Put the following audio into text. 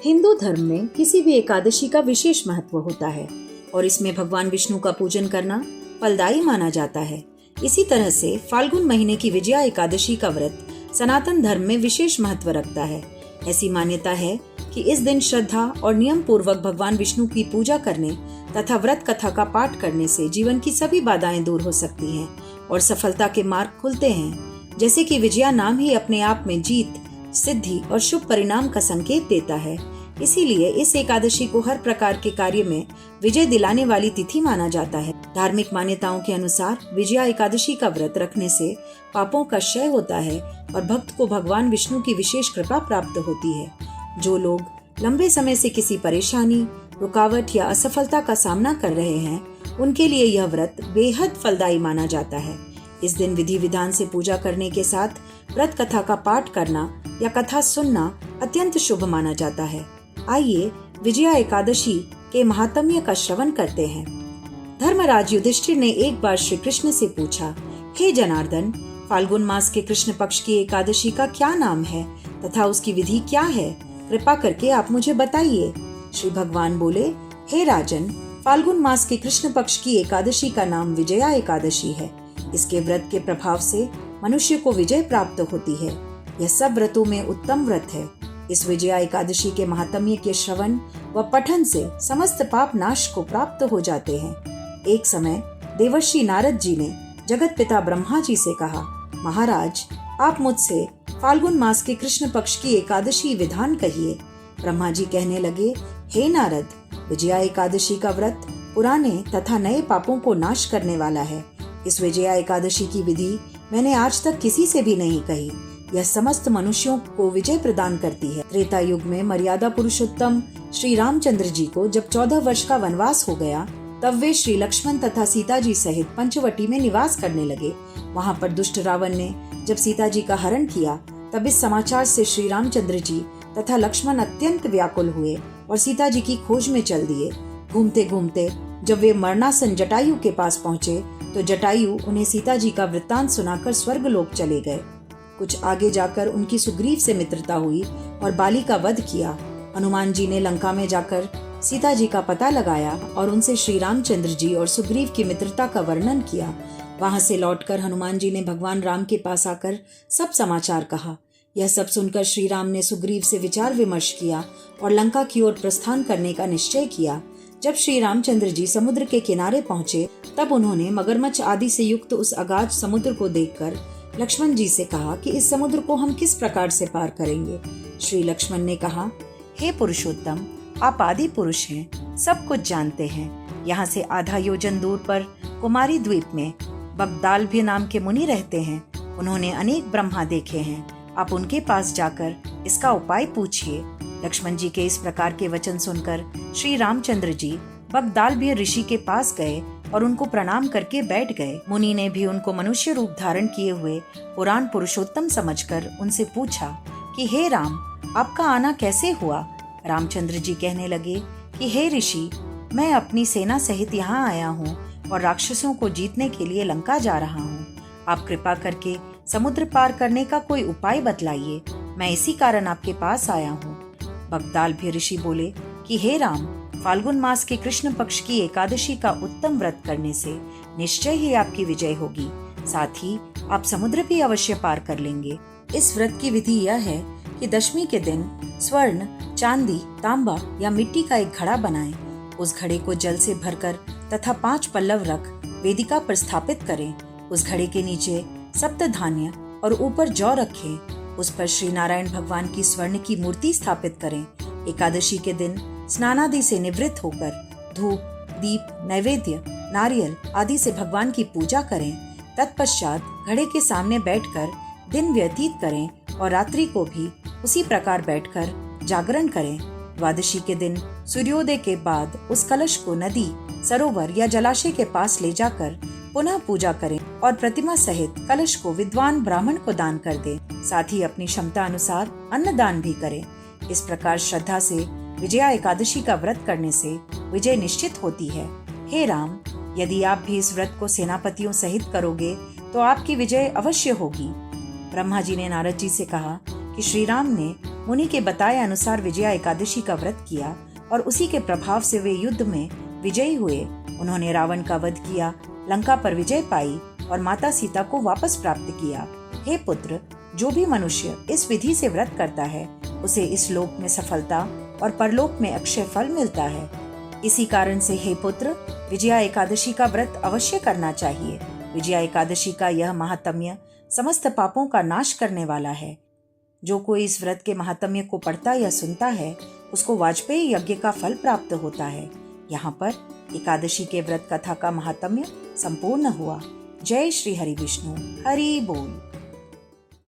हिंदू धर्म में किसी भी एकादशी का विशेष महत्व होता है और इसमें भगवान विष्णु का पूजन करना फलदायी माना जाता है। इसी तरह से फाल्गुन महीने की विजया एकादशी का व्रत सनातन धर्म में विशेष महत्व रखता है। ऐसी मान्यता है कि इस दिन श्रद्धा और नियम पूर्वक भगवान विष्णु की पूजा करने तथा व्रत कथा का पाठ करने से जीवन की सभी बाधाएं दूर हो सकती हैं और सफलता के मार्ग खुलते हैं। जैसे कि विजया नाम ही अपने आप में जीत, सिद्धि और शुभ परिणाम का संकेत देता है, इसीलिए इस एकादशी को हर प्रकार के कार्य में विजय दिलाने वाली तिथि माना जाता है। धार्मिक मान्यताओं के अनुसार विजया एकादशी का व्रत रखने से पापों का क्षय होता है और भक्त को भगवान विष्णु की विशेष कृपा प्राप्त होती है। जो लोग लंबे समय से किसी परेशानी, रुकावट या असफलता का सामना कर रहे हैं, उनके लिए यह व्रत बेहद फलदायी माना जाता है। इस दिन विधि विधान से पूजा करने के साथ व्रत कथा का पाठ करना या कथा सुनना अत्यंत शुभ माना जाता है। आइए विजया एकादशी के महात्म्य का श्रवण करते हैं। धर्मराज युधिष्ठिर ने एक बार श्री कृष्ण से पूछा, हे जनार्दन, फाल्गुन मास के कृष्ण पक्ष की एकादशी का क्या नाम है तथा उसकी विधि क्या है? कृपा करके आप मुझे बताइए। श्री भगवान बोले, हे राजन, फाल्गुन मास के कृष्ण पक्ष की एकादशी का नाम विजया एकादशी है। इसके व्रत के प्रभाव से मनुष्य को विजय प्राप्त होती है। यह सब व्रतों में उत्तम व्रत है। इस विजया एकादशी के महात्म्य के श्रवण व पठन से समस्त पाप नाश को प्राप्त हो जाते हैं। एक समय देवर्षि नारद जी ने जगत पिता ब्रह्मा जी से कहा, महाराज, आप मुझसे फाल्गुन मास के कृष्ण पक्ष की एकादशी विधान कहिए। ब्रह्मा जी कहने लगे, हे नारद, विजया एकादशी का व्रत पुराने तथा नए पापों को नाश करने वाला है। इस विजया एकादशी की विधि मैंने आज तक किसी से भी नहीं कही। यह समस्त मनुष्यों को विजय प्रदान करती है। त्रेता युग में मर्यादा पुरुषोत्तम श्री रामचंद्र जी को जब 14 वर्ष का वनवास हो गया, तब वे श्री लक्ष्मण तथा सीता जी सहित पंचवटी में निवास करने लगे। वहाँ पर दुष्ट रावण ने जब सीता जी का हरण किया, तब इस समाचार से श्री रामचंद्र जी तथा लक्ष्मण अत्यंत व्याकुल हुए और सीता जी की खोज में चल दिए। घूमते घूमते जब वे मरणासन जटायु के पास पहुँचे, तो जटायु उन्हें सीता जी का वृत्तांत सुनाकर स्वर्गलोक चले गए। कुछ आगे जाकर उनकी सुग्रीव से मित्रता हुई और बाली का वध किया। हनुमान जी ने लंका में जाकर सीता जी का पता लगाया और उनसे श्री रामचंद्र जी और सुग्रीव की मित्रता का वर्णन किया। वहां से लौटकर हनुमान जी ने भगवान राम के पास आकर सब समाचार कहा। यह सब सुनकर श्री राम ने सुग्रीव से विचार विमर्श किया और लंका की ओर प्रस्थान करने का निश्चय किया। जब श्री रामचंद्र जी समुद्र के किनारे पहुंचे, तब उन्होंने मगरमच्छ आदि से युक्त उस अगाध समुद्र को देखकर लक्ष्मण जी से कहा कि इस समुद्र को हम किस प्रकार से पार करेंगे। श्री लक्ष्मण ने कहा, हे पुरुषोत्तम, आप आदि पुरुष हैं, सब कुछ जानते हैं। यहाँ से आधा योजन दूर पर कुमारी द्वीप में बगदालभ्य नाम के मुनि रहते हैं। उन्होंने अनेक ब्रह्मा देखे हैं। आप उनके पास जाकर इसका उपाय पूछिए। लक्ष्मण जी के इस प्रकार के वचन सुनकर श्री रामचंद्र जी बगदालभ्य ऋषि के पास गए और उनको प्रणाम करके बैठ गए। मुनि ने भी उनको मनुष्य रूप धारण किए हुए पुराण पुरुषोत्तम समझकर उनसे पूछा कि हे राम, आपका आना कैसे हुआ? रामचंद्र जी कहने लगे कि हे ऋषि, मैं अपनी सेना सहित यहाँ आया हूँ और राक्षसों को जीतने के लिए लंका जा रहा हूँ। आप कृपा करके समुद्र पार करने का कोई उपाय बतलाइए। मैं इसी कारण आपके पास आया हूँ। बगदालभ्य ऋषि बोले कि हे राम, फाल्गुन मास के कृष्ण पक्ष की एकादशी का उत्तम व्रत करने से निश्चय ही आपकी विजय होगी। साथ ही आप समुद्र भी अवश्य पार कर लेंगे। इस व्रत की विधि यह है कि दशमी के दिन स्वर्ण, चांदी, तांबा या मिट्टी का एक घड़ा बनाएं। उस घड़े को जल से भरकर तथा 5 पल्लव रख वेदिका पर स्थापित करें। उस घड़े के नीचे सप्त धान्य और ऊपर जौ रखें। उस पर श्री नारायण भगवान की स्वर्ण की मूर्ति स्थापित करें। एकादशी के दिन स्नानादि से निवृत्त होकर धूप, दीप, नैवेद्य, नारियल आदि से भगवान की पूजा करें। तत्पश्चात घड़े के सामने बैठकर दिन व्यतीत करें और रात्रि को भी उसी प्रकार बैठकर जागरण करें। द्वादशी के दिन सूर्योदय के बाद उस कलश को नदी, सरोवर या जलाशय के पास ले जाकर पुनः पूजा करें और प्रतिमा सहित कलश को विद्वान ब्राह्मण को दान कर दें। साथ ही अपनी क्षमता अनुसार अन्न दान भी करें। इस प्रकार श्रद्धा से विजया एकादशी का व्रत करने से विजय निश्चित होती है। हे राम, यदि आप भी इस व्रत को सेनापतियों सहित करोगे तो आपकी विजय अवश्य होगी। ब्रह्मा जी ने नारद जी से कहा कि श्री राम ने मुनि के बताए अनुसार विजया एकादशी का व्रत किया और उसी के प्रभाव से वे युद्ध में विजयी हुए। उन्होंने रावण का वध किया, लंका पर विजय पाई और माता सीता को वापस प्राप्त किया। हे पुत्र, जो भी मनुष्य इस विधि से व्रत करता है उसे इस लोक में सफलता और परलोक में अक्षय फल मिलता है। इसी कारण से हे पुत्र, विजया एकादशी का व्रत अवश्य करना चाहिए। विजया एकादशी का यह महात्म्य समस्त पापों का नाश करने वाला है। जो कोई इस व्रत के महात्म्य को पढ़ता या सुनता है उसको वाजपेयी यज्ञ का फल प्राप्त होता है। यहाँ पर एकादशी के व्रत कथा का महात्म्य संपूर्ण हुआ। जय श्री हरि विष्णु। हरि बोल।